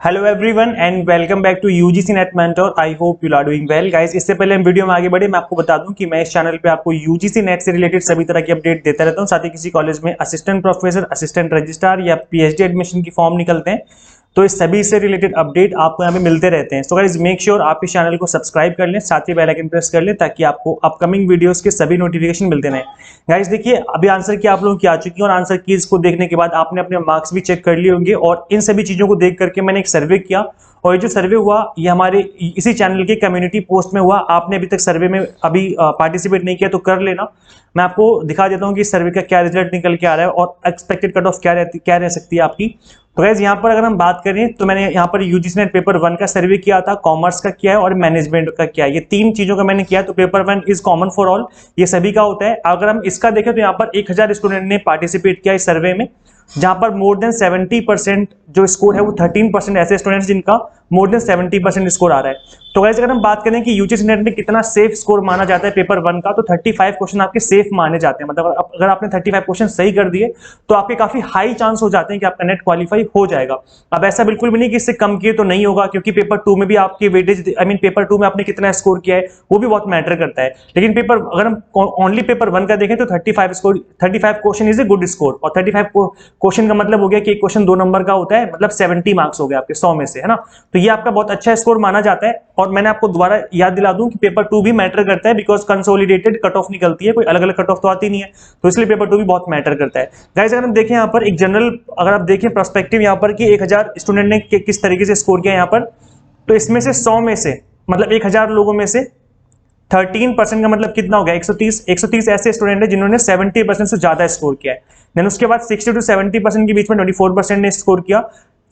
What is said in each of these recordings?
Hello everyone and welcome back to UGC NET mentor. I hope you are doing well guys. इससे पहले हम video में आगे बढ़े, मैं आपको बता दूं कि मैं इस चैनल पे आपको यूजीसी नेट से रिलेटेड सभी तरह की अपडेट देता रहता हूं। साथ ही किसी कॉलेज में असिस्टेंट प्रोफेसर, असिस्टेंट रजिस्ट्रार या पीएचडी एडमिशन की फॉर्म निकलते हैं तो इस सभी से रिलेटेड अपडेट आपको यहाँ पे मिलते रहते हैं। सो गाइस मेक श्योर आप इस चैनल को सब्सक्राइब कर लें, साथ ही बेल आइकन प्रेस कर लें ताकि आपको अपकमिंग वीडियोस के सभी नोटिफिकेशन मिलते रहें। गाइस देखिए, अभी आंसर की आप लोगों की आ चुकी है और आंसर की इसको देखने के बाद आपने अपने मार्क्स भी चेक कर लिए होंगे और इन सभी चीजों को देख करके मैंने एक सर्वे किया और ये जो सर्वे हुआ ये हमारे इसी चैनल के कम्युनिटी पोस्ट में हुआ। आपने अभी तक सर्वे में अभी पार्टिसिपेट नहीं किया तो कर लेना। मैं आपको दिखा देता हूँ कि सर्वे का क्या रिजल्ट निकल के आ रहा है और एक्सपेक्टेड कट ऑफ क्या रह सकती है आपकी। तो गाइस यहाँ पर अगर हम बात करें तो मैंने यहाँ पर यूजीसी नेट पेपर 1 का सर्वे किया था, कॉमर्स का किया है और मैनेजमेंट का किया है। ये तीन चीजों का मैंने किया। तो paper 1 is common for all, ये सभी का होता है। अगर हम इसका देखें तो यहाँ पर 1000 स्टूडेंट ने पार्टिसिपेट किया इस सर्वे में, जहां पर मोर देन 70% जो स्कोर है वो 13% ऐसे स्टूडेंट्स जिनका मोर देन 70% स्कोर आ रहा है। तो गाइस अगर हम बात करें कि यूजीसी नेट में कितना सेफ स्कोर माना जाता है पेपर 1 का, तो 35 क्वेश्चन आपके सेफ माने जाते हैं। मतलब अगर आपने 35 क्वेश्चन सही कर दिए तो आपके काफी हाई चांस हो जाते हैं कि आपका नेट क्वालिफाई हो जाएगा। अब ऐसा बिल्कुल भी नहीं कि इससे कम किए तो नहीं होगा, क्योंकि पेपर 2 में भी आपकी वेटेज पेपर 2 में आपने कितना स्कोर किया है वो भी बहुत मैटर करता है। लेकिन अगर हम ओनली पेपर 1 का देखें तो 35 question is a good score. और 35 क्वेश्चन का मतलब हो गया कि एक क्वेश्चन 2 नंबर का होता है, मतलब 70 मार्क्स हो गए आपके 100 में से, है ना। तो ये आपका बहुत अच्छा स्कोर माना जाता है। और मैंने आपको दोबारा याद दिला दूं कि पेपर 2 भी मैटर करता है, बिकॉज कंसोलिडेटेड कट ऑफ निकलती है, कोई अलग अलग कट ऑफ तो आती नहीं है, तो इसलिए पेपर 2 भी बहुत मैटर करता है। गाइस अगर हम देखें यहाँ पर एक जनरल, अगर आप देखें पर्सपेक्टिव यहाँ पर कि 1000 स्टूडेंट ने किस तरीके से स्कोर किया यहाँ पर, तो इसमें से 100 में से मतलब 1000 लोगों में से 13% का मतलब कितना हो गया, 130 ऐसे स्टूडेंट है जिन्होंने 70% से ज्यादा स्कोर किया है। देन उसके बाद 60 to 70% के बीच में 24% ने स्कोर किया,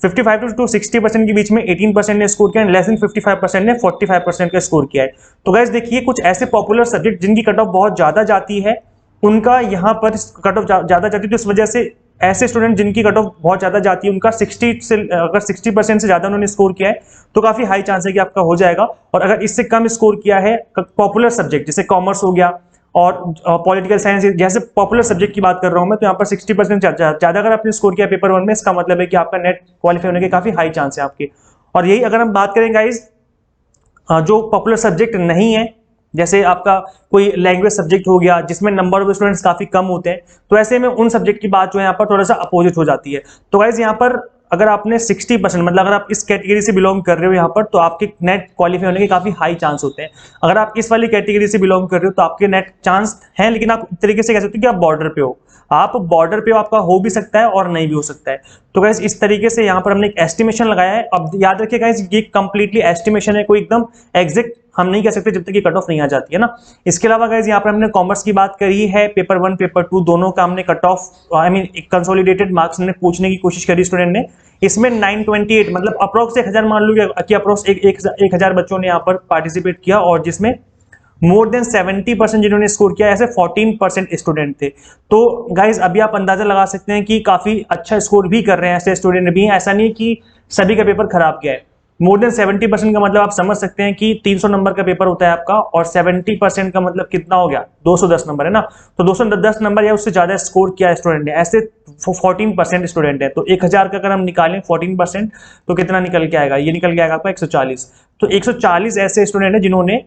55 to 60% के बीच में 18% ने स्कोर किया, लेस देन 55% ने 45% का स्कोर किया है। तो गाइस देखिए, कुछ ऐसे पॉपुलर सब्जेक्ट जिनकी कट ऑफ बहुत ज्यादा जाती है उनका यहाँ पर कट ऑफ ज्यादा जाती है, तो इस वजह से ऐसे स्टूडेंट जिनकी कट ऑफ बहुत ज्यादा जाती है उनका 60% से ज्यादा उन्होंने स्कोर किया है तो काफी हाई चांस है कि आपका हो जाएगा। और अगर इससे कम स्कोर किया है पॉपुलर सब्जेक्ट जैसे कॉमर्स हो गया और पॉलिटिकल साइंस जैसे पॉपुलर सब्जेक्ट की बात कर रहा हूं मैं, तो यहाँ पर 60% ज्यादा अगर आपने स्कोर किया पेपर 1 में, इसका मतलब है कि आपका नेट क्वालिफाई होने के काफी हाई चांस है आपके। और यही अगर हम बात करें गाइस जो पॉपुलर सब्जेक्ट नहीं है, जैसे आपका कोई लैंग्वेज सब्जेक्ट हो गया जिसमें नंबर ऑफ स्टूडेंट्स काफी कम होते हैं, तो ऐसे में उन सब्जेक्ट की बात जो है यहाँ पर थोड़ा सा अपोजिट हो जाती है। तो गाइस यहाँ पर अगर आपने 60% मतलब अगर आप इस कैटेगरी से बिलोंग कर रहे हो यहाँ पर, तो आपके नेट क्वालिफाई होने के काफी हाई चांस होते हैं। अगर आप इस वाली कैटेगरी से बिलोंग कर रहे हो तो आपके नेट चांस हैं, लेकिन आप एक तरीके से कह सकते हो कि आप बॉर्डर पे हो। आप बॉर्डर पे हो, आपका हो भी सकता है और नहीं भी हो सकता है। तो गाइस इस तरीके से यहाँ पर हमने एक एस्टिमेशन लगाया है। अब याद रखिए गाइस, ये कंप्लीटली एस्टिमेशन है, कोई एकदम एग्जैक्ट हम नहीं कह सकते जब तक ये कट ऑफ नहीं आ जाती है ना। इसके अलावा गाइस यहाँ पर हमने कॉमर्स की बात करी है, पेपर 1 पेपर 2 दोनों का हमने कट ऑफ कंसोलिडेटेड मार्क्स हमने पूछने की कोशिश करी स्टूडेंट ने। इसमें 928 मतलब अप्रोक्स 1000 मान लो कि अप्रोक्स 1000 बच्चों ने यहाँ पर पार्टिसिपेट किया, और जिसमें मोर देन 70% जिन्होंने स्कोर किया, ऐसे 14% स्टूडेंट थे। तो गाइज अभी आप अंदाजा लगा सकते हैं कि काफी अच्छा स्कोर भी कर रहे हैं ऐसे स्टूडेंट भी हैं। ऐसा नहीं है कि सभी का पेपर खराब गया है। मोर देन 70% का मतलब आप समझ सकते हैं कि 300 नंबर का पेपर होता है आपका, और 70% का मतलब कितना हो गया, 210 नंबर है ना। तो 210 नंबर या उससे ज्यादा स्कोर किया स्टूडेंट ने, ऐसे 14% स्टूडेंट है। तो 1000 का अगर हम निकालें 14% तो कितना निकल के आएगा, ये निकल के आएगा आपका 140। तो 140 ऐसे स्टूडेंट है जिन्होंने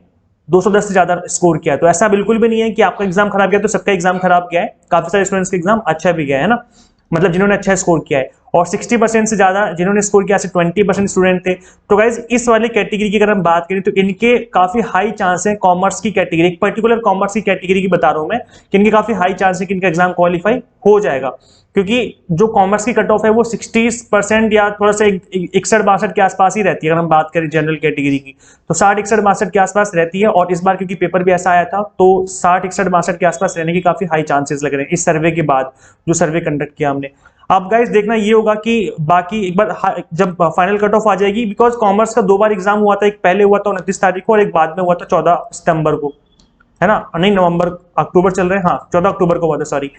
210 से ज्यादा स्कोर किया है। तो ऐसा बिल्कुल भी नहीं है कि आपका एग्जाम खराब गया तो सबका एग्जाम खराब गया है, काफी सारे स्टूडेंट्स का एग्जाम अच्छा भी गया है ना, मतलब जिन्होंने अच्छा स्कोर किया है। और 60% से ज्यादा जिन्होंने स्कोर किया, 20% स्टूडेंट थे। तो गाइज इस वाली कैटेगरी की अगर हम बात करें तो इनके काफी हाई चांस है, कॉमर्स की कैटेगरी, पर्टिकुलर कॉमर्स की कैटेगरी की बता रहा हूं मैं, कि इनके काफी हाई चांस है कि इनका एग्जाम क्वालिफाई हो जाएगा। क्योंकि जो कॉमर्स की कट ऑफ है वो 60% या थोड़ा सा 61-62 के आसपास ही रहती है। अगर हम बात करें जनरल कैटेगरी की तो 60-61-62 के आसपास रहती है। और इस बार क्योंकि पेपर भी ऐसा आया था तो 60-61-62 के आसपास रहने के काफी हाई चांसेस लग रहे हैं इस सर्वे के बाद, जो सर्वे कंडक्ट किया हमने। अब गाइस देखना ये होगा कि बाकी एक बार जब फाइनल कट ऑफ आ जाएगी, बिकॉज कॉमर्स का 2 बार एग्जाम हुआ था, एक पहले हुआ था 29 तारीख को और एक बाद में हुआ था 14 सितंबर को, है ना, नहीं नवंबर अक्टूबर चल रहे हैं, हाँ 14 अक्टूबर को हुआ था, सॉरी।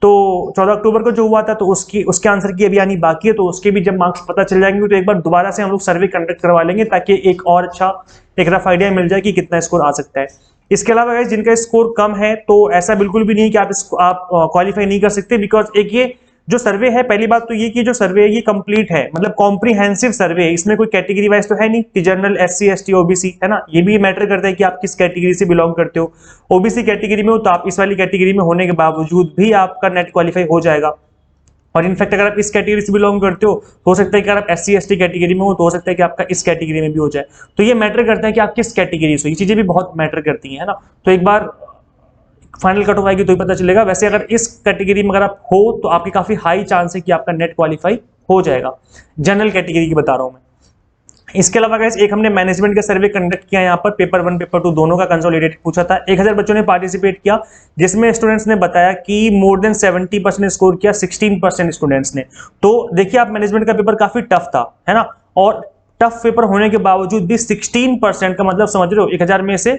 तो 14 अक्टूबर को जो हुआ था तो उसके आंसर की अभी आनी बाकी है, तो उसके भी जब मार्क्स पता चल जाएंगे तो एक बार दोबारा से हम लोग सर्वे कंडक्ट करवा लेंगे, ताकि एक और अच्छा एक रफ आइडिया मिल जाए कि कितना स्कोर आ सकता है। इसके अलावा गाइस जिनका स्कोर कम है तो ऐसा बिल्कुल भी नहीं कि आप क्वालिफाई नहीं कर सकते, बिकॉज एक ये जो सर्वे है, पहली बात तो ये कि जो सर्वे है ये कंप्लीट है, मतलब कॉम्प्रिहेंसिव सर्वे है, इसमें कोई कैटेगरी वाइज तो है नहीं कि जनरल, SC ST OBC, है ना, ये भी मैटर करता है कि आप किस कैटेगरी से बिलोंग करते हो। OBC कैटेगरी में हो तो आप इस वाली कैटेगरी में होने के बावजूद भी आपका नेट क्वालिफाई हो जाएगा। और इनफैक्ट अगर आप इस कैटेगरी से बिलोंग करते हो सकता है कि अगर आप SC ST कैटेगरी में हो सकता है कि आपका इस कैटेगरी में भी हो जाए। तो ये मैटर करता है कि आप किस कैटेगरी से हो, ये चीजें भी बहुत मैटर करती हैं, है ना। तो एक बार फाइनल कट ऑफ आएगी तो ही पता चलेगा। वैसे अगर इस कैटेगरी में अगर आप हो तो आपकी काफी हाई चांस है कि आपका नेट क्वालिफाई हो जाएगा, जनरल कैटेगरी की बता रहा हूं मैं। इसके अलावा गाइस एक हमने मैनेजमेंट का सर्वे कंडक्ट किया, यहाँ पर पेपर 1 पेपर 2 दोनों का कंसोलिडेटेड पूछा था। 1000 बच्चों ने पार्टिसिपेट किया, जिसमें स्टूडेंट्स ने बताया कि मोर देन 70% स्कोर किया 16% स्टूडेंट्स ने। तो देखिए आप, मैनेजमेंट का पेपर काफी टफ था, है ना, और टफ पेपर होने के बावजूद भी 16% का मतलब समझ रहे हो, 1000 में से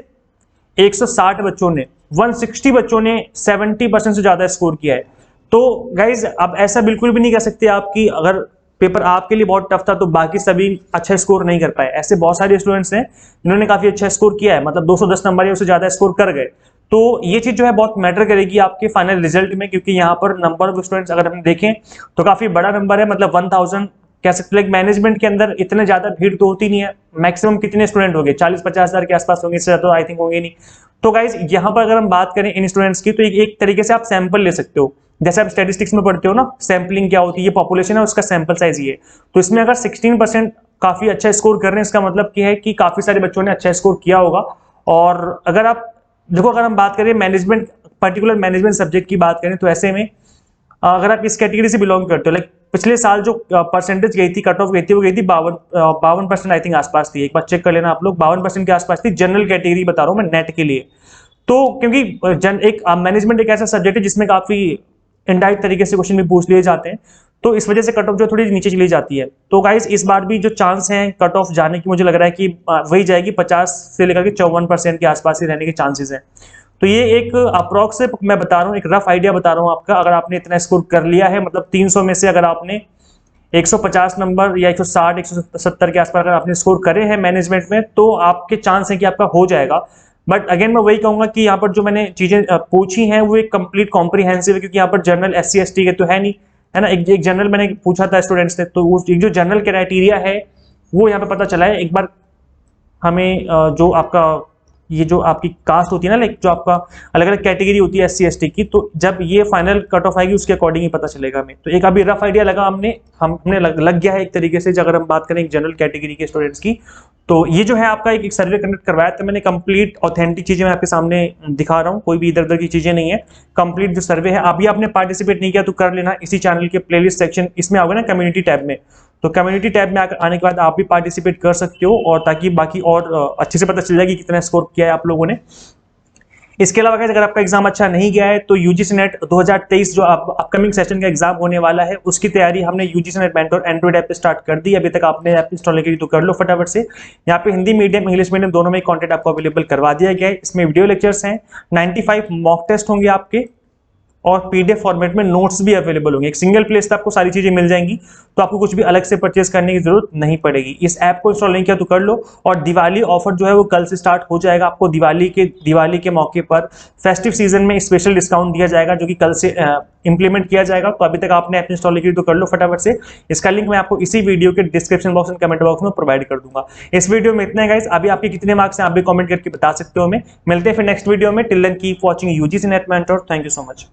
160 बच्चों ने, 160 बच्चों ने 70% से ज्यादा स्कोर किया है। तो गाइज अब ऐसा बिल्कुल भी नहीं कह सकते आप कि अगर पेपर आपके लिए बहुत टफ था तो बाकी सभी अच्छा स्कोर नहीं कर पाए। ऐसे बहुत सारे स्टूडेंट्स हैं जिन्होंने काफी अच्छा स्कोर किया है, मतलब 210 नंबर या उससे ज्यादा स्कोर कर गए। तो ये चीज जो है बहुत मैटर करेगी आपके फाइनल रिजल्ट में, क्योंकि यहाँ पर नंबर ऑफ स्टूडेंट्स अगर हम देखें तो काफी बड़ा नंबर है, मतलब 1000 कह सकते हैं। मैनेजमेंट के अंदर इतने ज्यादा भीड़ तो होती नहीं है, मैक्सिमम कितने स्टूडेंट होंगे, 40-50 हजार के आसपास होंगे, इससे ज्यादा आई थिंक होंगे नहीं। तो गाइज यहाँ पर अगर हम बात करें इन स्टूडेंट्स की, तो एक तरीके से आप सैंपल ले सकते हो, जैसे आप स्टैटिस्टिक्स में पढ़ते हो ना, सैंपलिंग क्या होती है, ये पॉपुलेशन है उसका सैंपल साइज ये। तो इसमें अगर 16% काफी अच्छा स्कोर कर रहे हैं, इसका मतलब क्या है कि काफी सारे बच्चों ने अच्छा स्कोर किया होगा। और अगर आप देखो, अगर हम बात करें मैनेजमेंट, पर्टिकुलर मैनेजमेंट सब्जेक्ट की बात करें, तो ऐसे में अगर आप इस कैटेगरी से बिलोंग करते हो, लाइक पिछले साल जो परसेंटेज गई थी, कट ऑफ गई थी, वो गई थी 52% आई थिंक आसपास थी, एक बार चेक कर लेना आप लोग, 52% के आसपास थी। जनरल कैटेगरी बता रहा हूं मैं नेट के लिए। तो क्योंकि एक मैनेजमेंट एक ऐसा सब्जेक्ट है जिसमें काफी इनडायरेक्ट तरीके से क्वेश्चन भी पूछ लिए जाते हैं, तो इस वजह से कट ऑफ जो थोड़ी नीचे चली जाती है। तो गाइस इस बार भी जो चांस है कट ऑफ जाने की, मुझे लग रहा है कि वही जाएगी, 50 से लेकर के 54% के आसपास ही रहने के चांसेस हैं। तो ये एक अप्रॉक्स मैं बता रहा हूँ, एक रफ आइडिया बता रहा हूँ आपका। अगर आपने इतना स्कोर कर लिया है, मतलब 300 में से अगर आपने 150 नंबर या 160 170 के आसपास अगर आपने स्कोर करे हैं मैनेजमेंट में, तो आपके चांस है कि आपका हो जाएगा। बट अगेन मैं वही कहूंगा कि यहाँ पर जो मैंने चीजें पूछी हैं वो एक कंप्लीट कॉम्प्रिहेंसिव है, क्योंकि यहाँ पर जनरल SC ST के तो है नहीं, है ना। एक जनरल मैंने पूछा था स्टूडेंट्स ने, तो वो एक जो जनरल क्राइटेरिया है वो यहाँ पे पता चला है। एक बार हमें जो आपका ये जो आपकी कास्ट होती है ना, लाइक जो आपका अलग अलग कैटेगरी होती है SC ST की, तो जब ये फाइनल कट ऑफ आएगी उसके अकॉर्डिंग ही पता चलेगा हमें। तो एक अभी रफ आइडिया लगा हमने लग गया है एक तरीके से, अगर हम बात करें एक जनरल कैटेगरी के स्टूडेंट्स की। तो ये जो है आपका एक सर्वे कंडक्ट करवाया था मैंने, कंप्लीट ऑथेंटिक चीजें मैं आपके सामने दिखा रहा हूँ, कोई भी इधर उधर की चीजें नहीं है। कंप्लीट जो सर्वे है, अभी आपने पार्टिसिपेट नहीं किया तो कर लेना, इसी चैनल के प्लेलिस्ट सेक्शन इसमें आओगे ना कम्युनिटी टैब में, तो कम्युनिटी टैब में आने के बाद आप भी पार्टिसिपेट कर सकते हो, और ताकि बाकी और अच्छे से पता चल जाए कि कितना स्कोर किया है आप लोगों ने। इसके अलावा अगर आपका एग्जाम अच्छा नहीं गया है तो यूजीसी नेट 2023 जो अपकमिंग सेशन का एग्जाम होने वाला है, उसकी तैयारी हमने UGC net mentor Android app पे स्टार्ट कर दी। अभी तक आपने ऐप इंस्टॉल नहीं करी तो कर लो फटाफट से। यहाँ पे हिंदी मीडियम इंग्लिश मीडियम दोनों में कंटेंट आपको अवेलेबल करवा दिया गया है। इसमें वीडियो लेक्चर्स हैं, 95 मॉक टेस्ट होंगे आपके, और पीडीएफ फॉर्मेट में नोट्स भी अवेलेबल होंगे। एक सिंगल प्लेस पे आपको सारी चीजें मिल जाएंगी, तो आपको कुछ भी अलग से परचेज करने की जरूरत नहीं पड़ेगी। इस ऐप को इंस्टॉल नहीं किया तो कर लो। और दिवाली ऑफर जो है वो कल से स्टार्ट हो जाएगा। आपको दिवाली के मौके पर फेस्टिव सीजन में स्पेशल डिस्काउंट दिया जाएगा, जो कि कल से इंप्लीमेंट किया जाएगा। तो अभी तक आपने ऐप इंस्टॉल नहीं की तो कर लो फटाफट से। इसका लिंक मैं आपको इसी वीडियो के description box and comment box में प्रोवाइड कर दूंगा। इस वीडियो में इतना है गाइस। अभी आपके कितने मार्क्स हैं आप भी कमेंट करके बता सकते हो हमें। मिलते हैं फिर नेक्स्ट वीडियो में। Till then keep watching UGC NET mentor. Thank you so much.